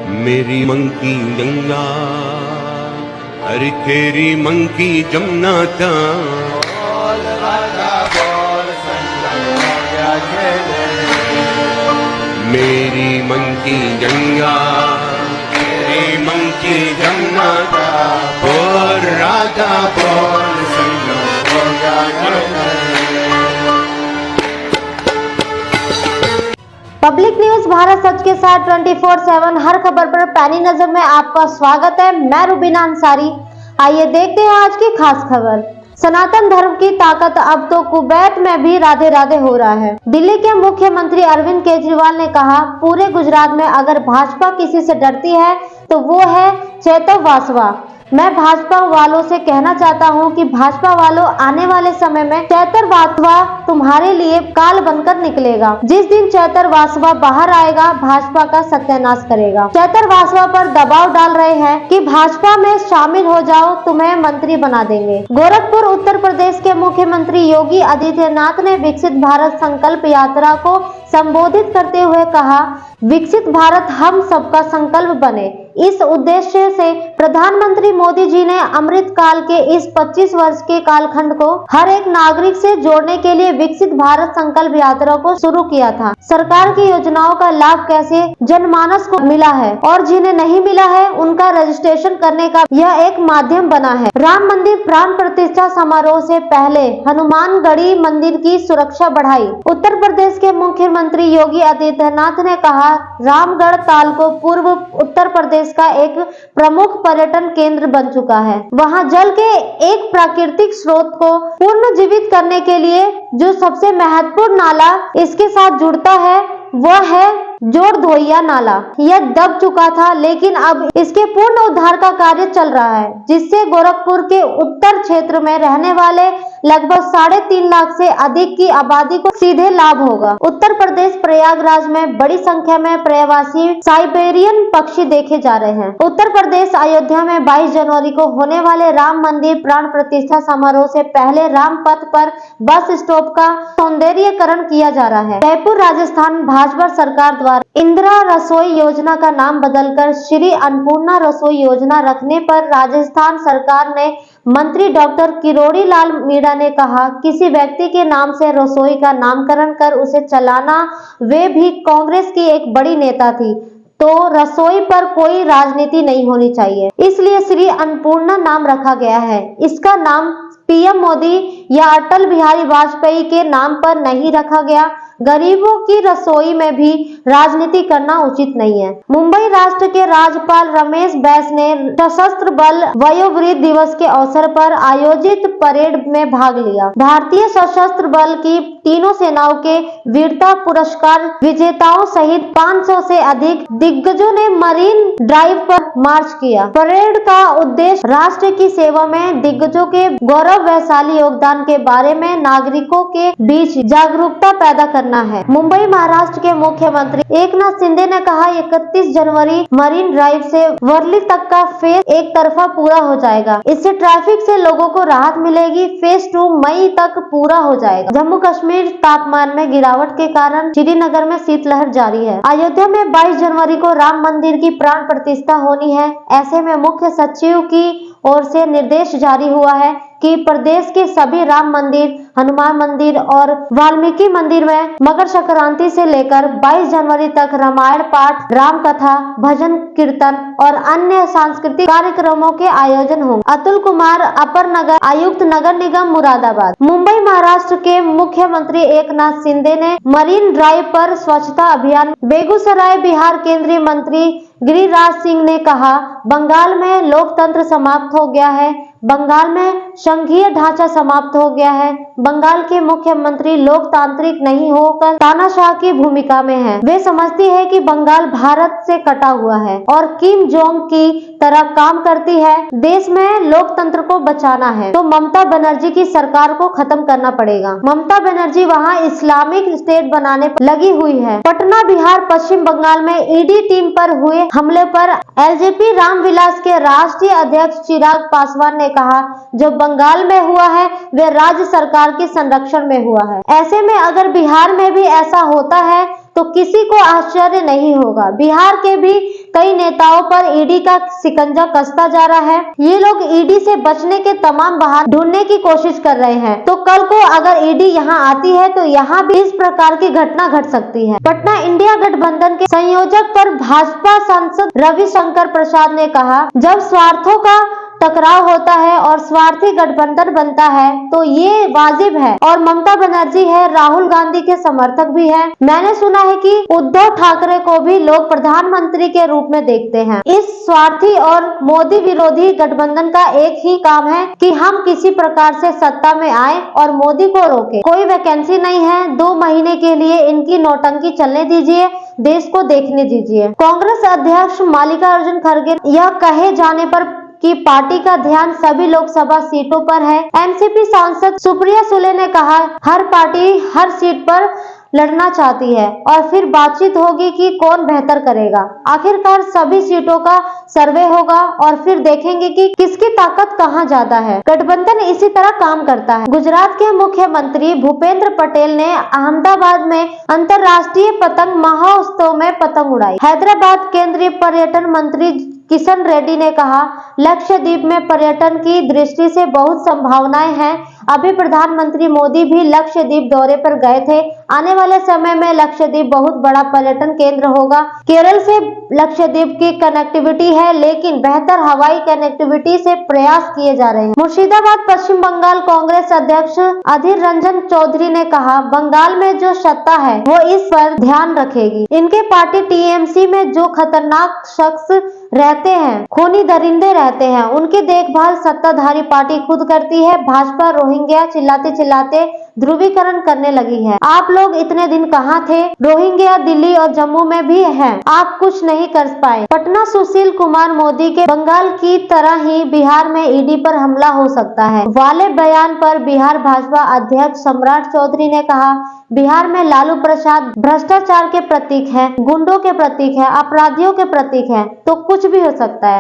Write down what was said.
मेरी मंकी गंगा, अरे तेरी मंकी जमुना था। मेरी मंकी गंगा, तेरी मंकी जमुना था। बोल राधा बोल संगम हो गया। पब्लिक न्यूज भारत सच के साथ 24/7 हर खबर पर पैनी नजर में आपका स्वागत है। मैं रुबीना अंसारी। आइए देखते हैं आज की खास खबर। सनातन धर्म की ताकत अब तो कुवैत में भी राधे राधे हो रहा है। दिल्ली के मुख्यमंत्री अरविंद केजरीवाल ने कहा, पूरे गुजरात में अगर भाजपा किसी से डरती है तो वो है चेतव वासवा। मैं भाजपा वालों से कहना चाहता हूं कि भाजपा वालों, आने वाले समय में चैतर वासवा तुम्हारे लिए काल बनकर निकलेगा। जिस दिन चैतर वासवा बाहर आएगा, भाजपा का सत्यानाश करेगा। चैतर वासवा पर दबाव डाल रहे हैं कि भाजपा में शामिल हो जाओ, तुम्हें मंत्री बना देंगे। गोरखपुर उत्तर प्रदेश के मुख्यमंत्री योगी आदित्यनाथ ने विकसित भारत संकल्प यात्रा को संबोधित करते हुए कहा, विकसित भारत हम सबका संकल्प बने। इस उद्देश्य से प्रधानमंत्री मोदी जी ने अमृत काल के इस 25 वर्ष के कालखंड को हर एक नागरिक से जोड़ने के लिए विकसित भारत संकल्प यात्रा को शुरू किया था। सरकार की योजनाओं का लाभ कैसे जनमानस को मिला है और जिन्हें नहीं मिला है उनका रजिस्ट्रेशन करने का यह एक माध्यम बना है। राम मंदिर प्राण प्रतिष्ठा समारोह से पहले हनुमानगढ़ी मंदिर की सुरक्षा बढ़ाई। उत्तर प्रदेश के मुख्यमंत्री योगी आदित्यनाथ ने कहा, रामगढ़ ताल को पूर्व उत्तर प्रदेश का एक प्रमुख पर्यटन केंद्र बन चुका है। वहां जल के एक प्राकृतिक स्रोत को पुनर्जीवित करने के लिए जो सबसे महत्वपूर्ण नाला इसके साथ जुड़ता है वह है जोड़धोइया नाला। यह दब चुका था, लेकिन अब इसके पूर्ण उद्धार का कार्य चल रहा है, जिससे गोरखपुर के उत्तर क्षेत्र में रहने वाले लगभग 3.5 लाख से अधिक की आबादी को सीधे लाभ होगा। उत्तर प्रदेश प्रयागराज में बड़ी संख्या में प्रवासी साइबेरियन पक्षी देखे जा रहे हैं। उत्तर प्रदेश अयोध्या में 22 जनवरी को होने वाले राम मंदिर प्राण प्रतिष्ठा समारोह से पहले रामपथ पर बस स्टॉप का सौंदर्यीकरण किया जा रहा है। जयपुर राजस्थान भाजपा सरकार द्वारा इंदिरा रसोई योजना का नाम बदलकर श्री अन्नपूर्णा रसोई योजना रखने पर राजस्थान सरकार ने मंत्री डॉक्टर किरोड़ी लाल मीणा ने कहा, किसी व्यक्ति के नाम से रसोई का नामकरण कर उसे चलाना, वे भी कांग्रेस की एक बड़ी नेता थी, तो रसोई पर कोई राजनीति नहीं होनी चाहिए, इसलिए श्री अन्नपूर्णा नाम रखा गया है। इसका नाम पीएम मोदी या अटल बिहारी वाजपेयी के नाम पर नहीं रखा गया। गरीबों की रसोई में भी राजनीति करना उचित नहीं है। मुंबई राष्ट्र के राज्यपाल रमेश बैस ने सशस्त्र बल वयोवृद्ध दिवस के अवसर पर आयोजित परेड में भाग लिया। भारतीय सशस्त्र बल की तीनों सेनाओं के वीरता पुरस्कार विजेताओं सहित 500 से अधिक दिग्गजों ने मरीन ड्राइव पर मार्च किया। परेड का उद्देश्य राष्ट्र की सेवा में दिग्गजों के गौरवशाली योगदान के बारे में नागरिकों के बीच जागरूकता पैदा करना है। मुंबई महाराष्ट्र के मुख्यमंत्री एकनाथ शिंदे ने कहा, 31 जनवरी मरीन ड्राइव से वर्ली तक का फेज एक तरफा पूरा हो जाएगा। इससे ट्रैफिक से लोगों को राहत मिलेगी। फेज 2 मई तक पूरा हो जाएगा। जम्मू कश्मीर तापमान में गिरावट के कारण श्रीनगर में शीतलहर जारी है। अयोध्या में 22 जनवरी को राम मंदिर की प्राण प्रतिष्ठा होनी है। ऐसे में मुख्य सचिव की ओर से निर्देश जारी हुआ है कि प्रदेश के सभी राम मंदिर, हनुमान मंदिर और वाल्मीकि मंदिर में मकर संक्रांति से लेकर 22 जनवरी तक रामायण पाठ, राम कथा, भजन कीर्तन और अन्य सांस्कृतिक कार्यक्रमों के आयोजन होंगे। अतुल कुमार, अपर नगर आयुक्त, नगर निगम मुरादाबाद। मुंबई महाराष्ट्र के मुख्यमंत्री एकनाथ शिंदे ने मरीन ड्राइव पर स्वच्छता अभियान। बेगूसराय बिहार केंद्रीय मंत्री गिरिराज सिंह ने कहा, बंगाल में लोकतंत्र समाप्त हो गया है। बंगाल में संघीय ढांचा समाप्त हो गया है। बंगाल के मुख्यमंत्री लोकतांत्रिक नहीं होकर तानाशाह की भूमिका में है। वे समझती है कि बंगाल भारत से कटा हुआ है और किम जोंग की तरह काम करती है। देश में लोकतंत्र को बचाना है तो ममता बनर्जी की सरकार को खत्म करना पड़ेगा। ममता बनर्जी वहां इस्लामिक स्टेट बनाने लगी हुई है। पटना, बिहार, पश्चिम बंगाल में ईडी टीम पर हुए हमले पर एलजेपी रामविलास के राष्ट्रीय अध्यक्ष चिराग पासवान ने कहा, जो बंगाल में हुआ है वे राज्य सरकार के संरक्षण में हुआ है। ऐसे में अगर बिहार में भी ऐसा होता है तो किसी को आश्चर्य नहीं होगा। बिहार के भी कई नेताओं पर ईडी का शिकंजा कसता जा रहा है। ये लोग ईडी से बचने के तमाम बहाने ढूंढने की कोशिश कर रहे हैं। तो कल को अगर ईडी यहाँ आती है तो यहाँ भी इस प्रकार की घटना घट सकती है। पटना इंडिया गठबंधन के संयोजक पर भाजपा सांसद रविशंकर प्रसाद ने कहा, जब स्वार्थों का टकराव होता है और स्वार्थी गठबंधन बनता है तो ये वाजिब है। और ममता बनर्जी है, राहुल गांधी के समर्थक भी हैं। मैंने सुना है कि उद्धव ठाकरे को भी लोग प्रधानमंत्री के रूप में देखते हैं। इस स्वार्थी और मोदी विरोधी गठबंधन का एक ही काम है कि हम किसी प्रकार से सत्ता में आए और मोदी को रोके। कोई वैकेंसी नहीं है, 2 महीने के लिए इनकी नौटंकी चलने दीजिए, देश को देखने दीजिए। कांग्रेस अध्यक्ष मल्लिकार्जुन खड़गे यह कहे जाने पर कि पार्टी का ध्यान सभी लोकसभा सीटों पर है। एनसीपी सांसद सुप्रिया सुले ने कहा, हर पार्टी हर सीट पर लड़ना चाहती है और फिर बातचीत होगी कि कौन बेहतर करेगा। आखिरकार सभी सीटों का सर्वे होगा और फिर देखेंगे कि किसकी ताकत कहां ज्यादा है। गठबंधन इसी तरह काम करता है। गुजरात के मुख्यमंत्री भूपेंद्र पटेल ने अहमदाबाद में अंतर्राष्ट्रीय पतंग महोत्सव में पतंग उड़ाई। हैदराबाद केंद्रीय पर्यटन मंत्री किशन रेड्डी ने कहा, लक्षद्वीप में पर्यटन की दृष्टि से बहुत संभावनाएं हैं। अभी प्रधानमंत्री मोदी भी लक्षद्वीप दौरे पर गए थे। आने वाले समय में लक्षद्वीप बहुत बड़ा पर्यटन केंद्र होगा। केरल से लक्षद्वीप की कनेक्टिविटी है, लेकिन बेहतर हवाई कनेक्टिविटी से प्रयास किए जा रहे हैं। मुर्शिदाबाद पश्चिम बंगाल कांग्रेस अध्यक्ष अधीर रंजन चौधरी ने कहा, बंगाल में जो सत्ता है वो इस पर ध्यान रखेगी। इनके पार्टी टीएमसी में जो खतरनाक शख्स रहते हैं, खूनी दरिंदे रहते हैं, उनकी देखभाल सत्ताधारी पार्टी खुद करती है। भाजपा रोहिंग्या चिल्लाते चिल्लाते ध्रुवीकरण करने लगी है। आप लोग इतने दिन कहाँ थे? रोहिंग्या दिल्ली और जम्मू में भी है, आप कुछ नहीं कर पाए। पटना सुशील कुमार मोदी के बंगाल की तरह ही बिहार में ईडी पर हमला हो सकता है वाले बयान पर बिहार भाजपा अध्यक्ष सम्राट चौधरी ने कहा, बिहार में लालू प्रसाद भ्रष्टाचार के प्रतीक है, गुंडों के प्रतीक है, अपराधियों के प्रतीक है, तो कुछ भी हो सकता है।